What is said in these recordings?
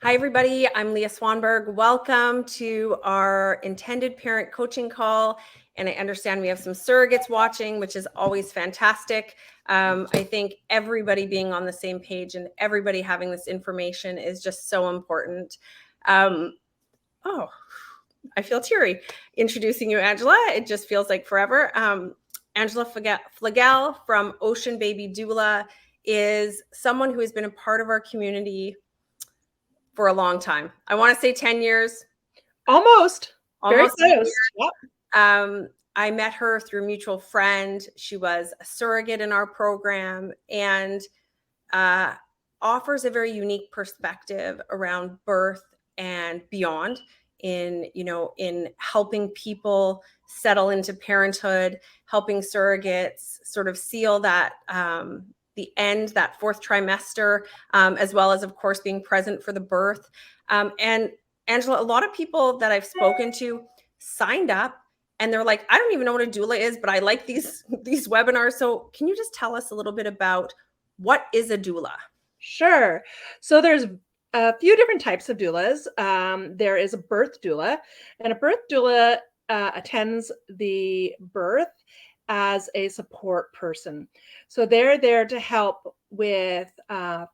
Hi, everybody. I'm Leah Swanberg. Welcome to our intended parent coaching call. And I understand we have some surrogates watching, which is always fantastic. I think everybody being on the same page and everybody having this information is just so important. Oh, I feel teary introducing you, Angela. It just feels like forever. Angela Flagel from Ocean Baby Doula is someone who has been a part of our community for a long time. I want to say 10 years. Almost. Very Almost 10 close. years. Yep. I met her through a mutual friend. She was a surrogate in our program and offers a very unique perspective around birth and beyond in helping people settle into parenthood, helping surrogates sort of seal that that fourth trimester, as well as, of course, being present for the birth. And Angela, a lot of people that I've spoken to signed up and they're like, I don't even know what a doula is, but I like these webinars. So can you just tell us a little bit about what is a doula? Sure. So there's a few different types of doulas. There is a birth doula, and a birth doula attends the birth as a support person. So they're there to help with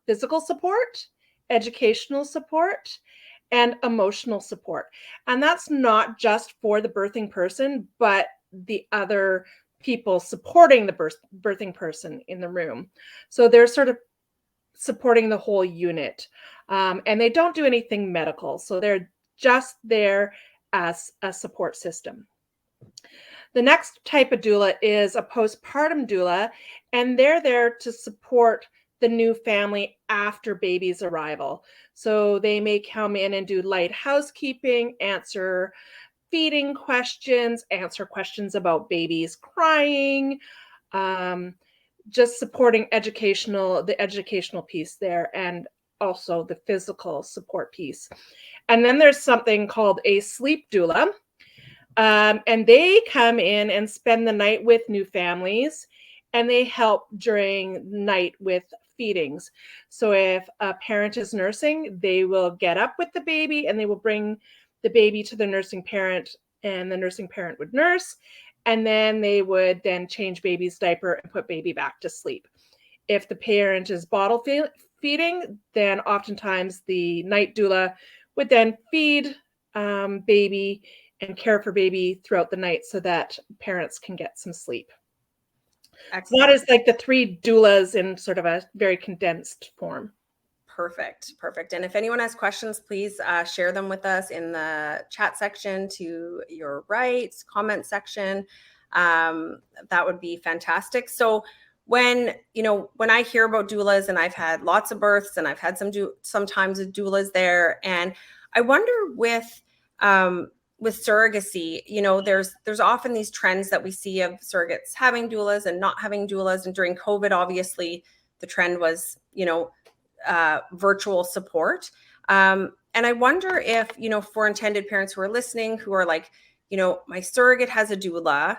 physical support, educational support, and emotional support. And that's not just for the birthing person, but the other people supporting the birthing person in the room. So they're sort of supporting the whole unit. And they don't do anything medical. So they're just there as a support system. The next type of doula is a postpartum doula, and they're there to support the new family after baby's arrival. So they may come in and do light housekeeping, answer feeding questions, answer questions about babies crying, just supporting the educational piece there, and also the physical support piece. And then there's something called a sleep doula. And they come in and spend the night with new families, and they help during night with feedings. So if a parent is nursing, they will get up with the baby and they will bring the baby to the nursing parent, and the nursing parent would nurse, and then they would then change baby's diaper and put baby back to sleep. If the parent is bottle feeding, then oftentimes the night doula would then feed baby and care for baby throughout the night so that parents can get some sleep. Excellent. So that is like the three doulas in sort of a very condensed form. Perfect. And if anyone has questions, please share them with us in the chat section to your right, comment section. That would be fantastic. So when I hear about doulas, and I've had lots of births and I've had sometimes with doulas there, and I wonder with surrogacy, there's often these trends that we see of surrogates having doulas and not having doulas. And during COVID, obviously, the trend was, virtual support. And I wonder if, for intended parents who are listening, who are like, my surrogate has a doula,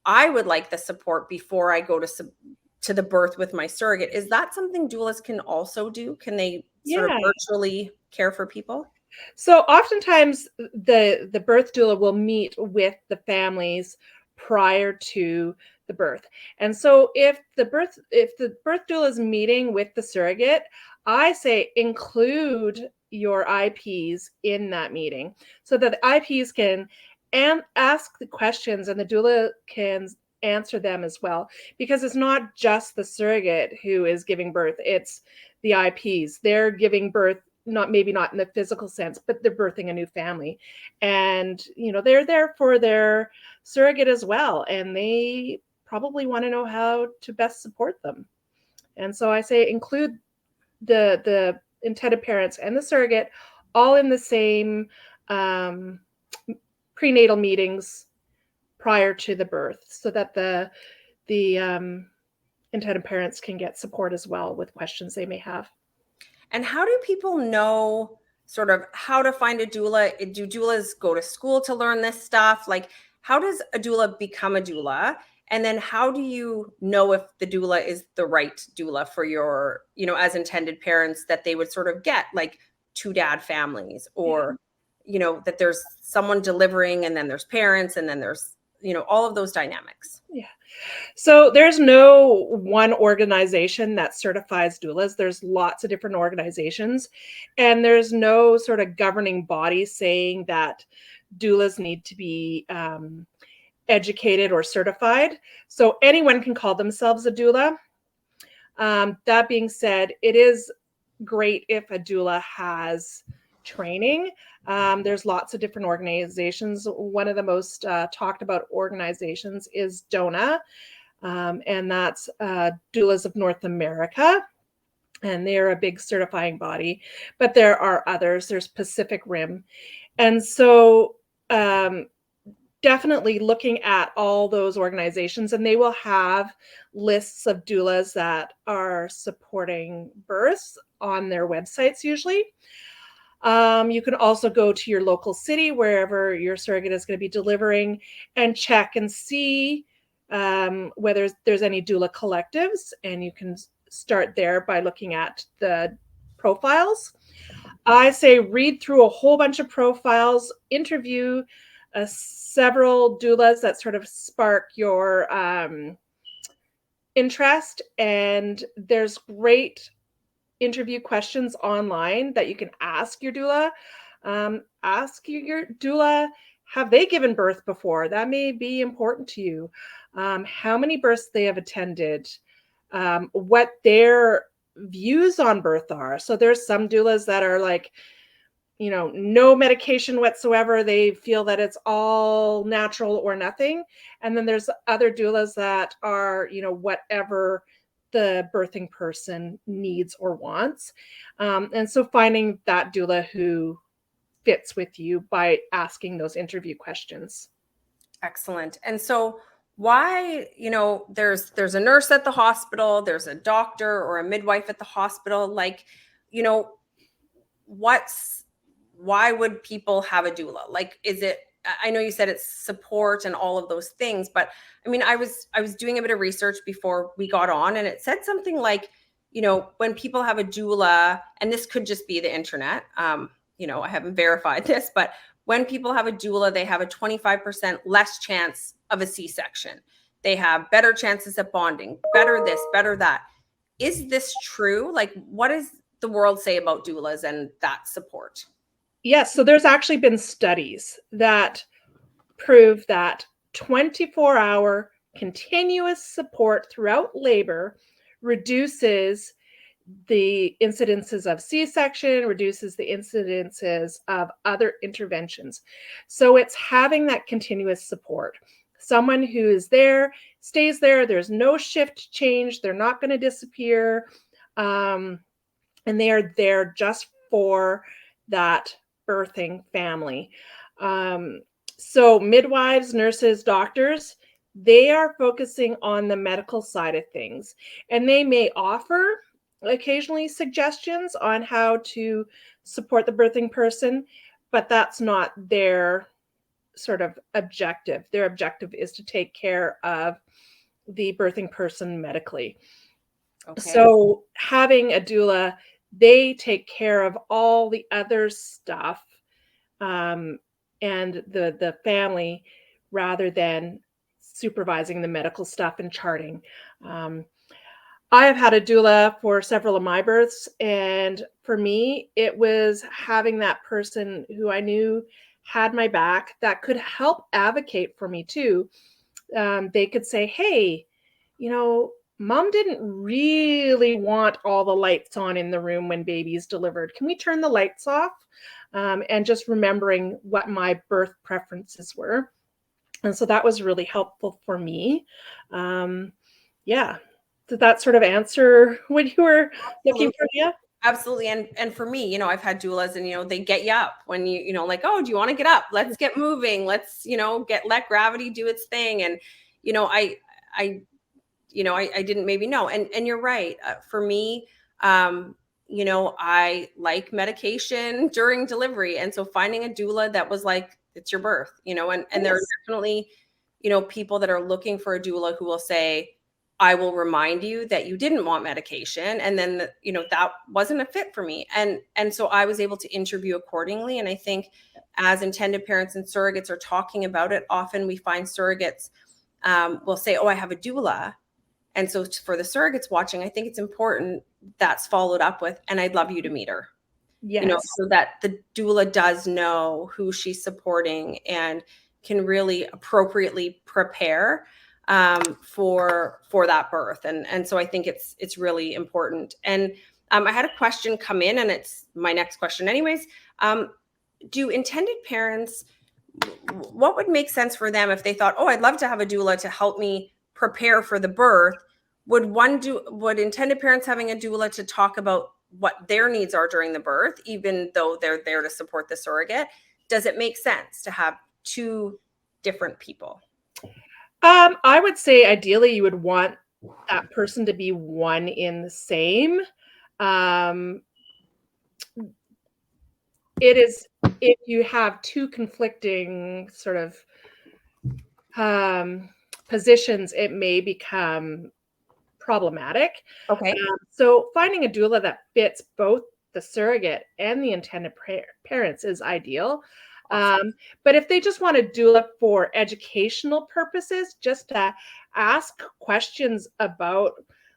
I would like the support before I go to the birth with my surrogate. Is that something doulas can also do? Can they sort of virtually care for people? So oftentimes the birth doula will meet with the families prior to the birth. And so if the birth doula is meeting with the surrogate, I say include your IPs in that meeting so that the IPs can ask the questions and the doula can answer them as well, because it's not just the surrogate who is giving birth, it's the IPs. They're giving birth, maybe not in the physical sense, but they're birthing a new family. And, they're there for their surrogate as well. And they probably want to know how to best support them. And so I say include the intended parents and the surrogate all in the same prenatal meetings prior to the birth, so that the intended parents can get support as well with questions they may have. And how do people know sort of how to find a doula? Do doulas go to school to learn this stuff? Like, how does a doula become a doula? And then how do you know if the doula is the right doula for your, as intended parents, that they would sort of get like two dad families, or, you know, that there's someone delivering and then there's parents and then there's, you know, all of those dynamics. Yeah. So there's no one organization that certifies doulas. There's lots of different organizations, and there's no sort of governing body saying that doulas need to be educated or certified. So anyone can call themselves a doula. That being said, it is great if a doula has training. There's lots of different organizations. One of the most talked about organizations is DONA, and that's Doulas of North America. And they're a big certifying body, but there are others. There's Pacific Rim. And so definitely looking at all those organizations, and they will have lists of doulas that are supporting births on their websites usually. You can also go to your local city, wherever your surrogate is going to be delivering, and check and see whether there's any doula collectives, and you can start there by looking at the profiles. I say read through a whole bunch of profiles, interview several doulas that sort of spark your interest, and there's great interview questions online that you can ask your doula. Ask your doula, have they given birth before? That may be important to you. How many births they have attended, what their views on birth are. So there's some doulas that are like, you know, no medication whatsoever. They feel that it's all natural or nothing. And then there's other doulas that are, you know, whatever the birthing person needs or wants. And so finding that doula who fits with you by asking those interview questions. Excellent. And so why, you know, there's a nurse at the hospital, there's a doctor or a midwife at the hospital, like, you know, why would people have a doula? Like, is it, I know you said it's support and all of those things, but I mean, I was doing a bit of research before we got on, and it said something like, you know, when people have a doula, and this could just be the internet, you know, I haven't verified this, but when people have a doula, they have a 25% less chance of a C-section. They have better chances at bonding, better this, better that. Is this true? Like, what does the world say about doulas and that support? Yes, so there's actually been studies that prove that 24-hour continuous support throughout labor reduces the incidences of C-section, reduces the incidences of other interventions. So it's having that continuous support. Someone who is there, stays there, there's no shift change, they're not going to disappear, and they are there just for that birthing family. So midwives, nurses, doctors, they are focusing on the medical side of things, and they may offer occasionally suggestions on how to support the birthing person, but that's not their sort of objective. Their objective is to take care of the birthing person medically. Okay. So having a doula, they take care of all the other stuff, and the family, rather than supervising the medical stuff and charting. I have had a doula for several of my births, and for me, it was having that person who I knew had my back that could help advocate for me too. They could say, hey, you know, mom didn't really want all the lights on in the room when baby's delivered. Can we turn the lights off? And just remembering what my birth preferences were. And so that was really helpful for me. Yeah. Did that sort of answer what you were looking for? Yeah. Absolutely. And for me, you know, I've had doulas, and, you know, they get you up when you know, like, oh, do you want to get up? Let's get moving. Let's, you know, let gravity do its thing. And, you know, I didn't maybe know. And you're right. For me, you know, I like medication during delivery. And so finding a doula that was like, it's your birth, you know, and there are definitely, you know, people that are looking for a doula who will say, I will remind you that you didn't want medication, and then that wasn't a fit for me, and so I was able to interview accordingly. And I think as intended parents and surrogates are talking about it, often we find surrogates will say, "Oh, I have a doula," and so for the surrogates watching, I think it's important that's followed up with, "And I'd love you to meet her." Yes. So that the doula does know who she's supporting and can really appropriately prepare for that birth. And so I think it's really important. And I had a question come in, and it's my next question anyways. Do intended parents, what would make sense for them if they thought, oh, I'd love to have a doula to help me prepare for the birth? Would intended parents having a doula to talk about what their needs are during the birth, even though they're there to support the surrogate? Does it make sense to have two different people? I would say ideally you would want that person to be one in the same. It is, if you have two conflicting sort of positions, it may become problematic. Okay. So finding a doula that fits both the surrogate and the intended parents is ideal. Awesome. But if they just want a doula for educational purposes, just to ask questions about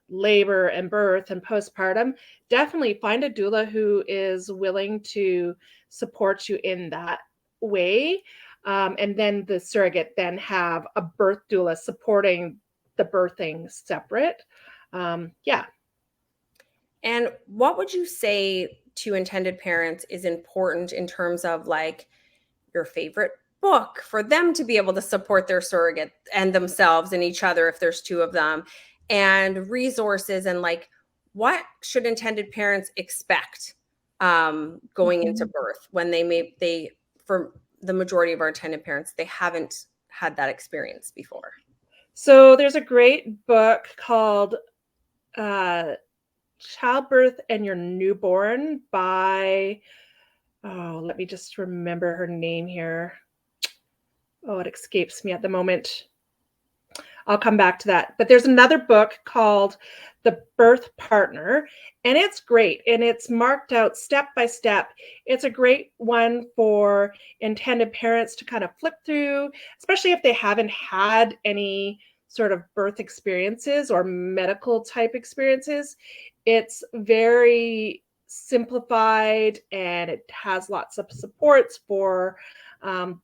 labor and birth and postpartum, definitely find a doula who is willing to support you in that way. And then the surrogate then have a birth doula supporting the birthing separate. Yeah. And what would you say to intended parents is important in terms of like your favorite book for them to be able to support their surrogate and themselves and each other if there's two of them, and resources, and like what should intended parents expect going into Mhm. birth when they for the majority of our intended parents, they haven't had that experience before? So there's a great book called uh, Childbirth and Your Newborn by, oh, let me just remember her name here. Oh, it escapes me at the moment. I'll come back to that. But there's another book called The Birth Partner, and it's great. And it's marked out step by step. It's a great one for intended parents to kind of flip through, especially if they haven't had any sort of birth experiences or medical type experiences. It's very simplified and it has lots of supports for um,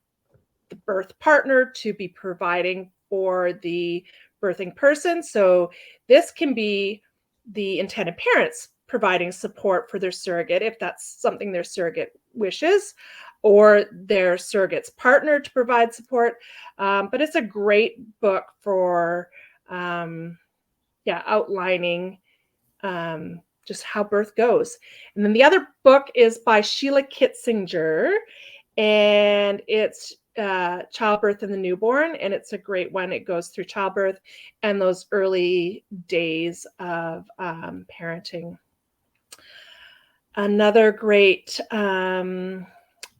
the birth partner to be providing for the birthing person. So this can be the intended parents providing support for their surrogate if that's something their surrogate wishes, or their surrogate's partner to provide support. But it's a great book for outlining just how birth goes. And then the other book is by Sheila Kitzinger, and it's Childbirth and the Newborn, and it's a great one. It goes through childbirth and those early days of parenting. Another great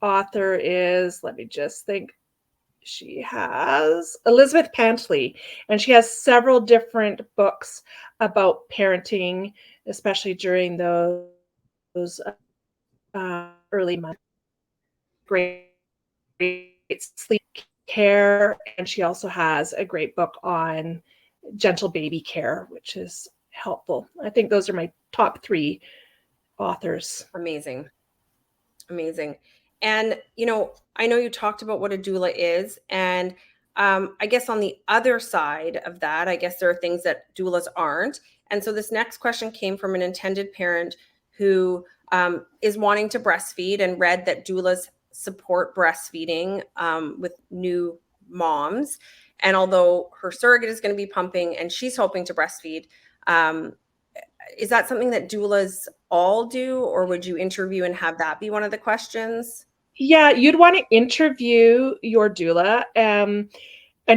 author is, let me just think, she has Elizabeth Pantley, and she has several different books about parenting, especially during those early months. Great sleep care, and she also has a great book on gentle baby care, which is helpful. I think those are my top 3 authors. Amazing. Amazing. And, I know you talked about what a doula is. And I guess on the other side of that, I guess there are things that doulas aren't. And so this next question came from an intended parent who is wanting to breastfeed and read that doulas support breastfeeding with new moms. And although her surrogate is going to be pumping and she's hoping to breastfeed, is that something that doulas all do, or would you interview and have that be one of the questions? Yeah, you'd want to interview your doula, and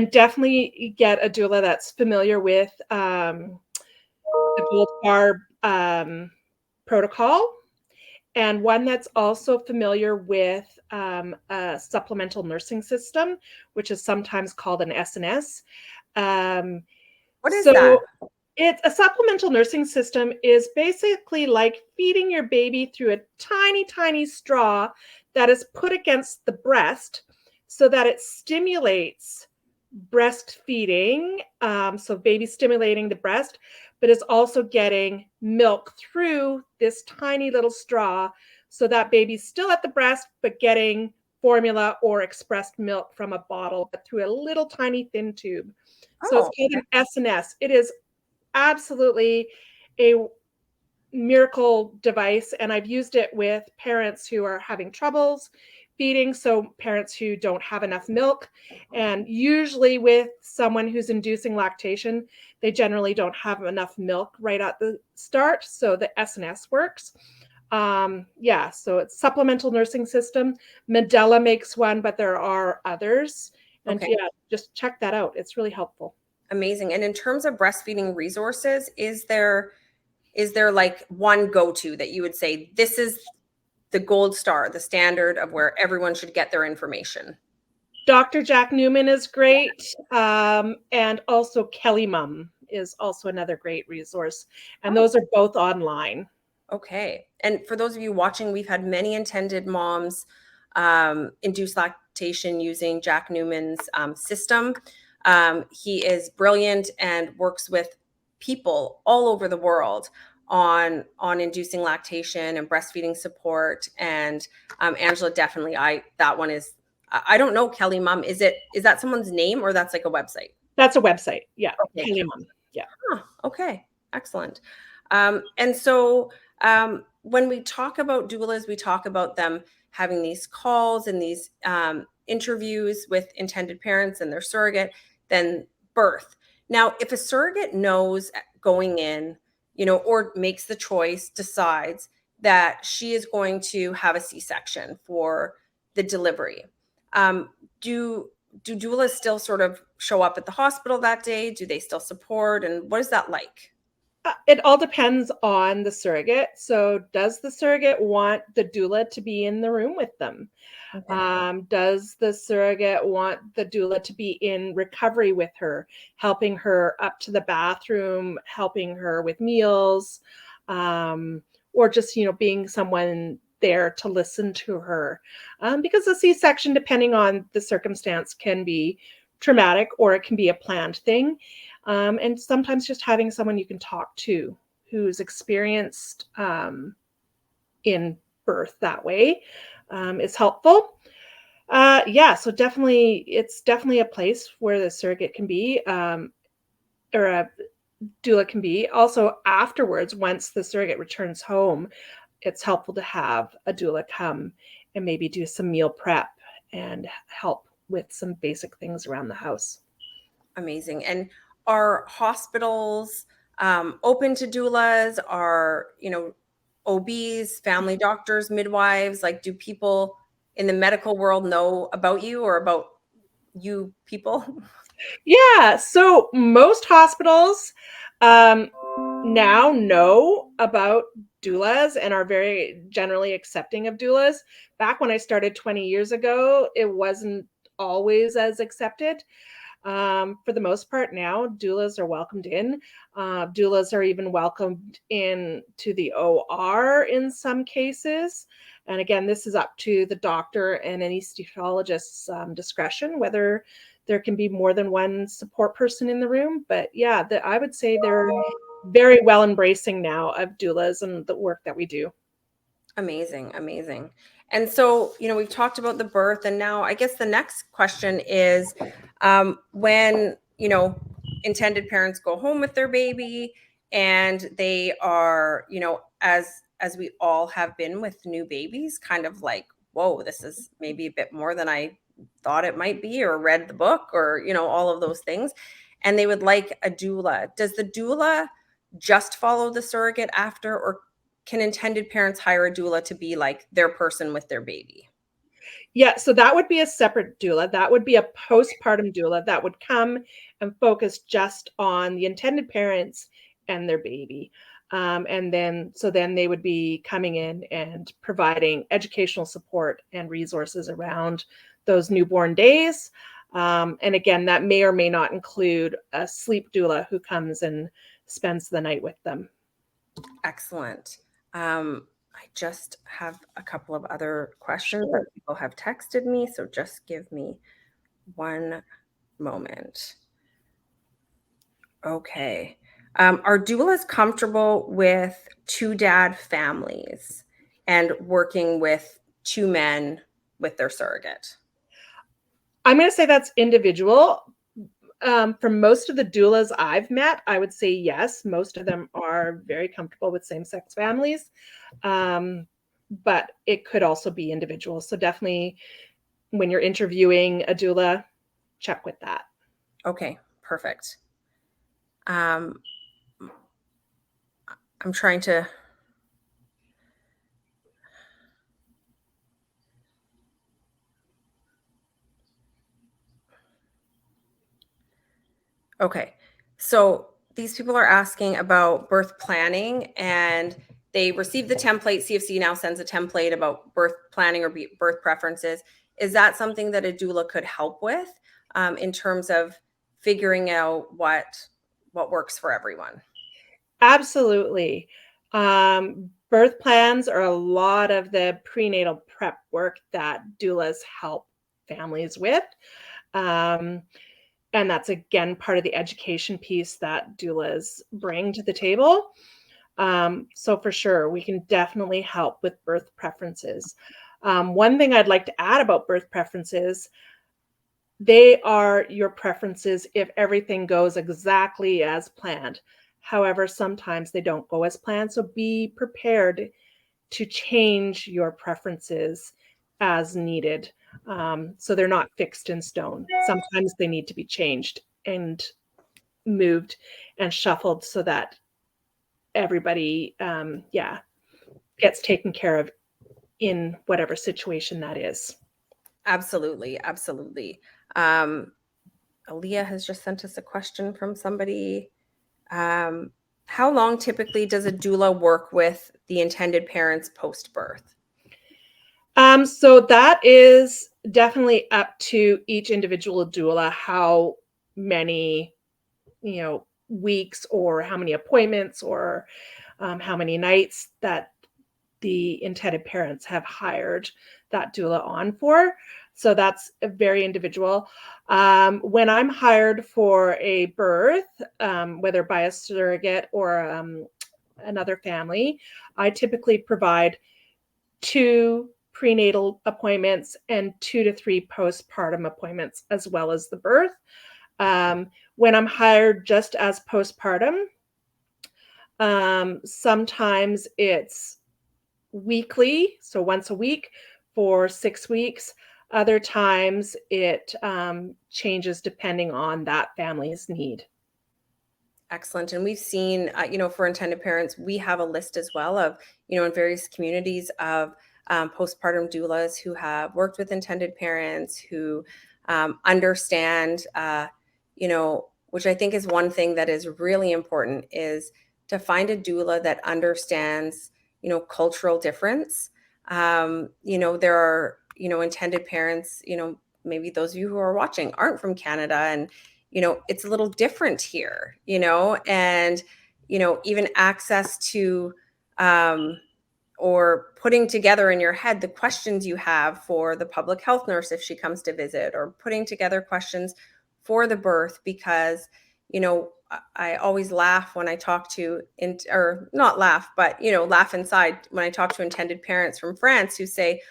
definitely get a doula that's familiar with the gold carb protocol, and one that's also familiar with a supplemental nursing system, which is sometimes called an SNS. What is So that? It's a supplemental nursing system is basically like feeding your baby through a tiny, tiny straw that is put against the breast so that it stimulates breastfeeding. So baby stimulating the breast, but is also getting milk through this tiny little straw so that baby's still at the breast, but getting formula or expressed milk from a bottle but through a little tiny thin tube. So it's Oh, called an S&S. It is absolutely a miracle device, and I've used it with parents who are having troubles feeding, so parents who don't have enough milk. And usually with someone who's inducing lactation, they generally don't have enough milk right at the start, so the S&S works. Yeah, so it's supplemental nursing system. Medela makes one, but there are others. And okay. yeah, just check that out. It's really helpful. Amazing. And in terms of breastfeeding resources, is there like one go-to that you would say this is the gold star, the standard of where everyone should get their information? Dr. Jack Newman is great. And also Kelly Mum is also another great resource. And Oh, those are both online. okay. And for those of you watching, we've had many intended moms induce lactation using Jack Newman's system. He is brilliant and works with people all over the world on inducing lactation and breastfeeding support. And Angela, definitely, that one is. I don't know, Kelly Mum. Is that someone's name or that's like a website? That's a website. Yeah, Okay. Kelly Mum. Yeah. Huh, okay, excellent. And so when we talk about doulas, we talk about them having these calls and these interviews with intended parents and their surrogate, then birth. Now, if a surrogate knows going in, or makes the choice, decides that she is going to have a C-section for the delivery, um, do do doulas still sort of show up at the hospital that day? Do they still support? And what is that like? It all depends on the surrogate. So, does the surrogate want the doula to be in the room with them? Okay. Does the surrogate want the doula to be in recovery with her, helping her up to the bathroom, helping her with meals, or just, being someone there to listen to her? Because a C-section, depending on the circumstance, can be traumatic or it can be a planned thing. And sometimes just having someone you can talk to who's experienced in birth that way is helpful. Yeah, so definitely, it's definitely a place where the surrogate can be, or a doula can be. Also, afterwards, once the surrogate returns home, it's helpful to have a doula come and maybe do some meal prep and help with some basic things around the house. Amazing. And are hospitals open to doulas? Are, OBs, family doctors, midwives? Like, do people in the medical world know about you or about you people? Yeah, so most hospitals um, now know about doulas and are very generally accepting of doulas. Back when I started 20 years ago, it wasn't always as accepted. For the most part, now doulas are welcomed in. Doulas are even welcomed in to the OR in some cases. And again, this is up to the doctor and anesthesiologist's discretion whether there can be more than one support person in the room. But yeah, I would say they're very well embracing now of doulas and the work that we do. Amazing, amazing. And so, we've talked about the birth, and now I guess the next question is when, intended parents go home with their baby and they are, as we all have been with new babies, kind of like, whoa, this is maybe a bit more than I thought it might be, or read the book, or, all of those things. And they would like a doula. Does the doula just follow the surrogate after, or can intended parents hire a doula to be like their person with their baby? Yeah, so that would be a separate doula. That would be a postpartum doula that would come and focus just on the intended parents and their baby. And then they would be coming in and providing educational support and resources around those newborn days. And again, that may or may not include a sleep doula who comes and spends the night with them. Excellent. I just have a couple of other questions Sure. that people have texted me, so just give me one moment. Okay. Are doulas comfortable with two dad families and working with two men with their surrogate? I'm going to say that's individual. For most of the doulas I've met, I would say yes. Most of them are very comfortable with same-sex families, but it could also be individual. So definitely, when you're interviewing a doula, check with that. Okay, perfect. I'm trying to. Okay. So these people are asking about birth planning, and they received the template. CFC now sends a template about birth planning or birth preferences. Is that something that a doula could help with in terms of figuring out what works for everyone? Absolutely. Birth plans are a lot of the prenatal prep work that doulas help families with. Um, and that's again part of the education piece that doulas bring to the table. So for sure, we can definitely help with birth preferences. One thing I'd like to add about birth preferences, they are your preferences if everything goes exactly as planned. However, sometimes they don't go as planned. So be prepared to change your preferences as needed. So they're not fixed in stone. Sometimes they need to be changed and moved and shuffled so that everybody, gets taken care of in whatever situation that is. Absolutely, absolutely. Um, Aaliyah has just sent us a question from somebody. Um, how long typically does a doula work with the intended parents post birth? So that is definitely up to each individual doula how many, weeks or how many appointments or how many nights that the intended parents have hired that doula on for. So that's a very individual. When I'm hired for a birth, whether by a surrogate or another family, I typically provide 2 prenatal appointments and 2 to 3 postpartum appointments as well as the birth. When I'm hired just as postpartum, sometimes it's weekly, so once a week for 6 weeks. Other times it changes depending on that family's need. Excellent. And we've seen, for intended parents, we have a list as well of, in various communities of postpartum doulas who have worked with intended parents, who understand, which I think is one thing that is really important is to find a doula that understands, cultural difference. There are, intended parents, maybe those of you who are watching aren't from Canada, and it's a little different here, and, even access to, or putting together in your head the questions you have for the public health nurse if she comes to visit, or putting together questions for the birth, because, I always laugh when I talk to, or not laugh, but, laugh inside when I talk to intended parents from France who say,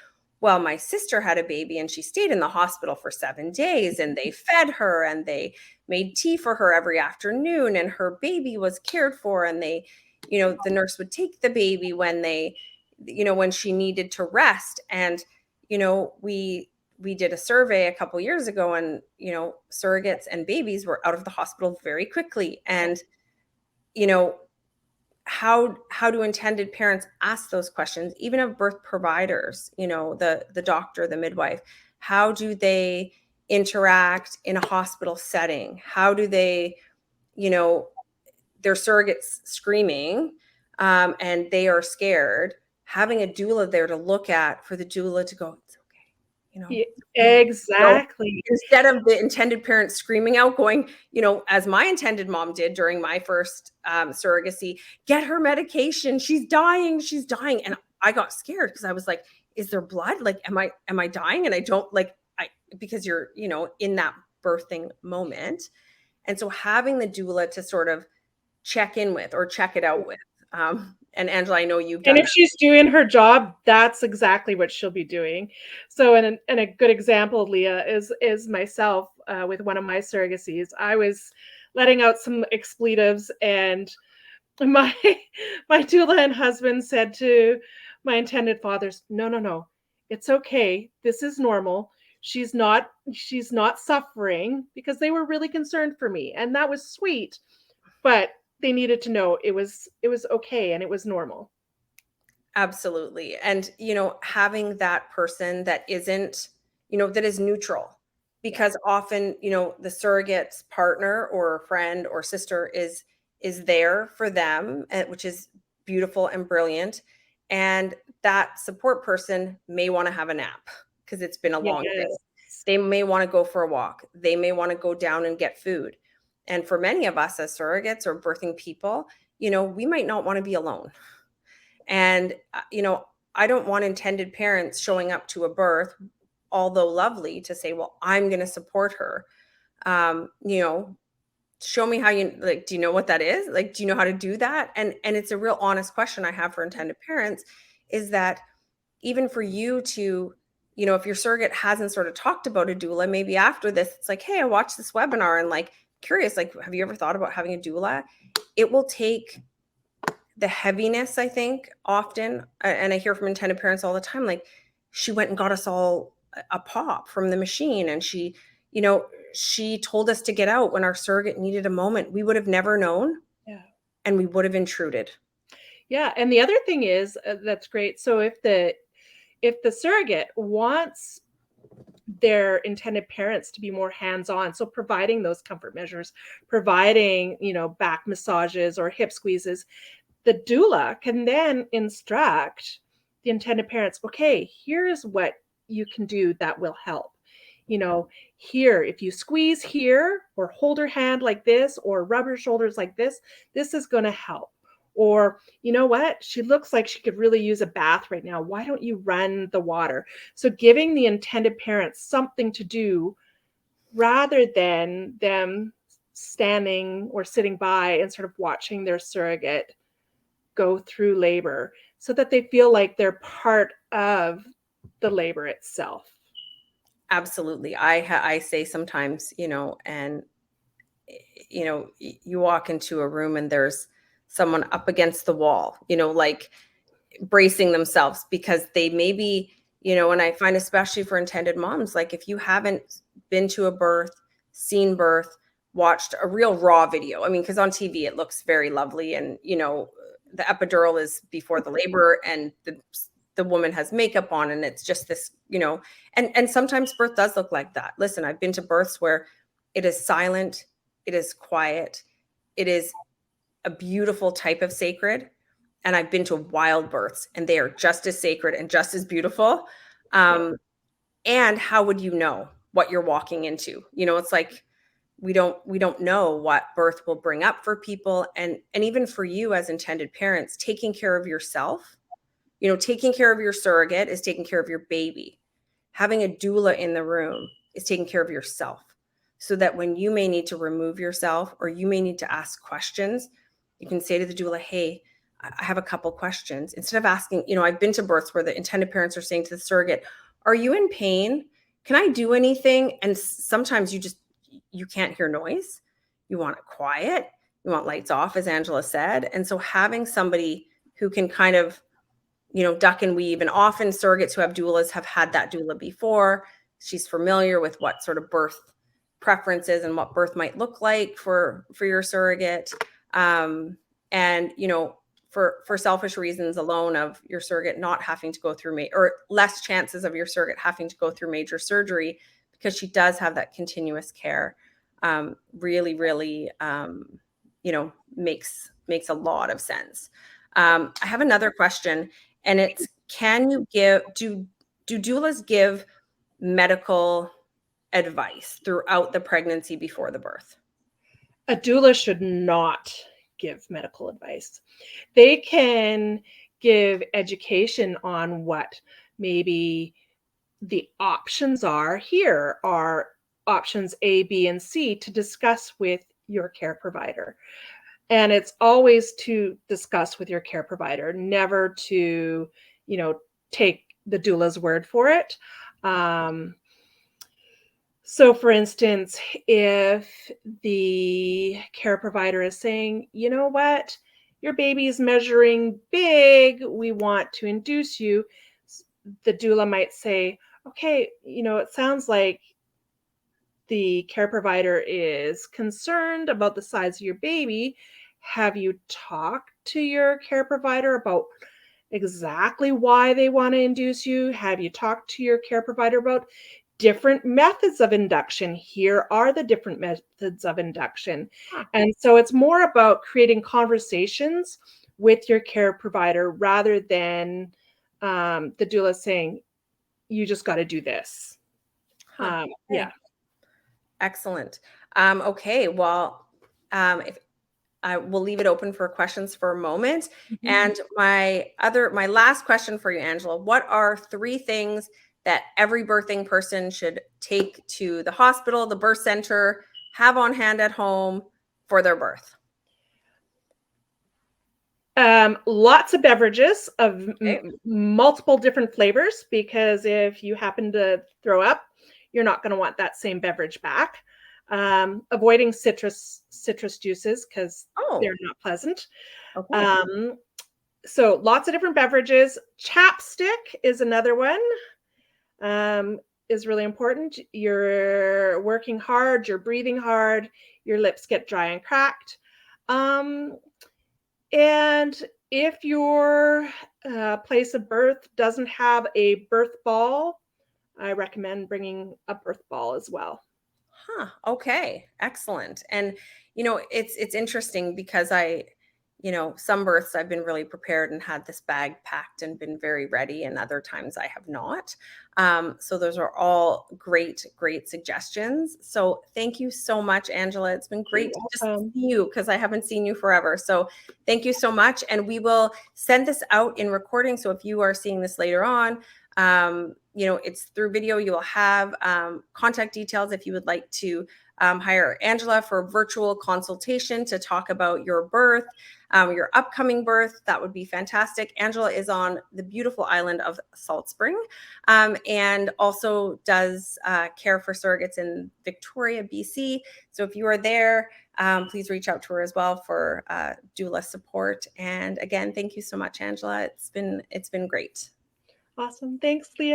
well, my sister had a baby and she stayed in the hospital for 7 days, and they fed her and they made tea for her every afternoon, and her baby was cared for, and they, the nurse would take the baby when when she needed to rest. And, we did a survey a couple years ago, and, surrogates and babies were out of the hospital very quickly. And, you know, how do intended parents ask those questions, even of birth providers, the doctor, the midwife? How do they interact in a hospital setting? How do they, their surrogates screaming, and they are scared, having a doula there to look at, for the doula to go, it's okay, you know, Exactly. instead of the intended parent screaming out, going, as my intended mom did during my first surrogacy, get her medication. She's dying. She's dying. And I got scared because I was like, is there blood? Like, am I dying? And I don't because you're, in that birthing moment. And so having the doula to sort of check in with or check it out with. And Angela, I know you've done And if that. she's doing her job, that's exactly what she'll be doing. So, and a good example, Leah, is myself with one of my surrogacies. I was letting out some expletives, and my my doula and husband said to my intended fathers, "No, no, no, it's okay. This is normal. She's not suffering," because they were really concerned for me, and that was sweet. But they needed to know it was okay and it was normal. Absolutely. And, having that person that isn't, that is neutral, Yeah. because often, the surrogate's partner or friend or sister is there for them, which is beautiful and brilliant. And that support person may want to have a nap because it's been a long day. Yes. They may want to go for a walk. They may want to go down and get food. And for many of us as surrogates or birthing people, we might not want to be alone. And, I don't want intended parents showing up to a birth, although lovely, to say, well, I'm going to support her. Show me how you like, do you know what that is? Like, do you know how to do that? And it's a real honest question I have for intended parents, is that even for you to, if your surrogate hasn't sort of talked about a doula, maybe after this, it's like, hey, I watched this webinar and like curious, like, have you ever thought about having a doula? It will take the heaviness, I think, often, and I hear from intended parents all the time, like, she went and got us all a pop from the machine, and she told us to get out when our surrogate needed a moment. We would have never known, Yeah. and we would have intruded. Yeah, and the other thing is, that's great. So if the surrogate wants their intended parents to be more hands-on, so providing those comfort measures, providing, back massages or hip squeezes, the doula can then instruct the intended parents, okay, here's what you can do that will help. Here, if you squeeze here or hold her hand like this or rub her shoulders like this is going to help. Or, you know what? She looks like she could really use a bath right now. Why don't you run the water? So giving the intended parents something to do rather than them standing or sitting by and sort of watching their surrogate go through labor, so that they feel like they're part of the labor itself. Absolutely. I say sometimes, and you walk into a room and there's someone up against the wall, like bracing themselves because they maybe, and I find especially for intended moms, like if you haven't been to a birth, seen birth, watched a real raw video, I mean, because on TV it looks very lovely, and the epidural is before the labor, and the woman has makeup on, and it's just this, and sometimes birth does look like that. Listen, I've been to births where it is silent, it is quiet, it is a beautiful type of sacred. And I've been to wild births, and they are just as sacred and just as beautiful. And how would you know what you're walking into? It's like we don't know what birth will bring up for people, and even for you as intended parents, taking care of yourself. Taking care of your surrogate is taking care of your baby. Having a doula in the room is taking care of yourself, so that when you may need to remove yourself or you may need to ask questions, you can say to the doula, hey, I have a couple questions. Instead of asking, I've been to births where the intended parents are saying to the surrogate, are you in pain? Can I do anything? And sometimes you can't hear noise. You want it quiet. You want lights off, as Angela said. And so having somebody who can kind of, duck and weave, and often surrogates who have doulas have had that doula before. She's familiar with what sort of birth preferences and what birth might look like for your surrogate. And for selfish reasons alone of your surrogate not having to go through or less chances of your surrogate having to go through major surgery, because she does have that continuous care, really, really, makes a lot of sense. I have another question, and it's, can you do doulas give medical advice throughout the pregnancy before the birth? A doula should not give medical advice. They can give education on what maybe the options are. Here are options A, B, and C to discuss with your care provider. And it's always to discuss with your care provider, never to, take the doula's word for it. So, for instance, if the care provider is saying, you know what, your baby is measuring big, we want to induce you, the doula might say, okay, it sounds like the care provider is concerned about the size of your baby. Have you talked to your care provider about exactly why they want to induce you? Have you talked to your care provider about different methods of induction? Here are the different methods of induction. Huh. And so it's more about creating conversations with your care provider rather than the doula saying, you just got to do this. Huh. Yeah. Excellent. Okay, well, if I will leave it open for questions for a moment. Mhm. And my last question for you, Angela, what are 3 things that every birthing person should take to the hospital, the birth center, have on hand at home for their birth? Lots of beverages of Okay. multiple different flavors, because if you happen to throw up, you're not going to want that same beverage back. Avoiding citrus juices because Oh, they're not pleasant. okay. Um, so lots of different beverages. Chapstick is another one. Is really important. You're working hard, you're breathing hard, your lips get dry and cracked. Um, and if your place of birth doesn't have a birth ball, I recommend bringing a birth ball as well. Huh. Okay. Excellent. And it's interesting because some births I've been really prepared and had this bag packed and been very ready, and other times I have not. So those are all great, great suggestions. So thank you so much, Angela. It's been You're great to just welcome. see you because I haven't seen you forever. So thank you so much. And we will send this out in recording. So if you are seeing this later on, it's through video. You will have contact details if you would like to hire Angela for a virtual consultation to talk about your birth, your upcoming birth. That would be fantastic. Angela is on the beautiful island of Salt Spring, and also does care for surrogates in Victoria, BC. So if you are there, please reach out to her as well for doula support. And again, thank you so much, Angela. It's been great. Awesome. Thanks, Leah.